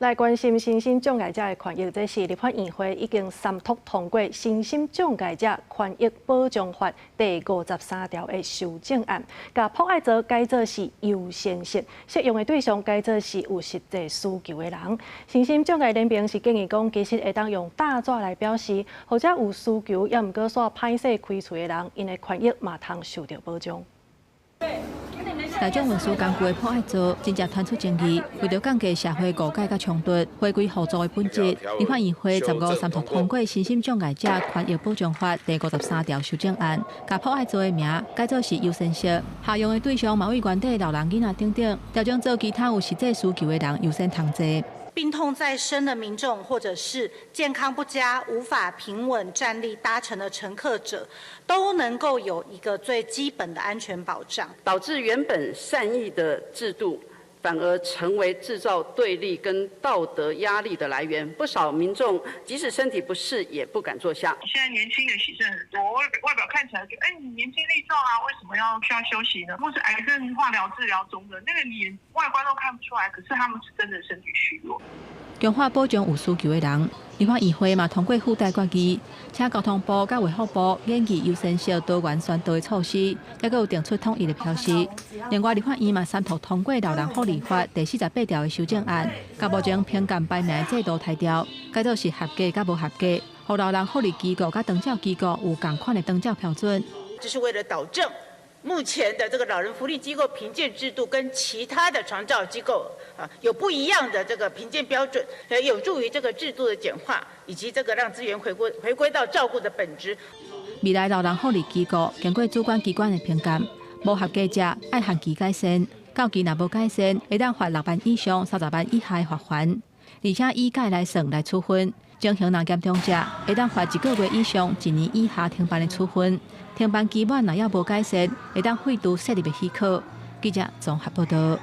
来关心身心障碍者的权益，这是立法院会已经三读通过《身心障碍者权益保障法》第53条的修正案，把迫害者改做是优先性，适用的对象改做是有实际需求的人。身心障碍联盟是建议讲，其实会当用大纸来表示，或者有需求也毋过煞歹势开喙的人，因的权益嘛通受到保障。大众运输工具的迫害者真正传出争议，为了降低社会误解甲冲突，回归合作的本质，立法院会15三读通过《身心障碍者权益保障法》第53条修正案，把迫害者的名改做是优先性，适用的对象嘛为原底老人、囡仔等等，调整做其他有实际需求的人优先通坐。病痛在身的民众，或者是健康不佳、无法平稳站立搭乘的乘客者，都能够有一个最基本的安全保障，导致原本善意的制度反而成为制造对立跟道德压力的来源。不少民众即使身体不适，也不敢坐下。现在年轻的喜肾很多，外表看起来就你年轻力壮啊，为什么需要休息呢？或是癌症化疗治疗中的那个脸外观都看不出来，可是他们是真的身体虚弱。强化保障有需求的人，立法议会嘛通过附带决议，请交通部甲卫福部研究优先性多元宣导的措施，也有定出统一的标示。另外，立法院嘛三读通过老人福利法第48条的修正案，甲目前评鉴排名制度汰掉，改做是合格甲无合格，互老人福利机构甲长照机构有同款的长照标准。这是为了导正目前的这个老人福利机构评鉴制度跟其他的长照机构有不一样的这个评鉴标准，有助于这个制度的简化，以及这个让资源回归到照顾的本质。未来老人福利机构经过主管机关的评鉴，无合格者爱限期改善，到期若无改善，会当罚6万以上30万以下的罚款，而且以改来算来处分。情形若严重者，会当罚1个月以上1年以下停办的处分。停办期满若要无改善，会当废除设立的许可。记者综合报道。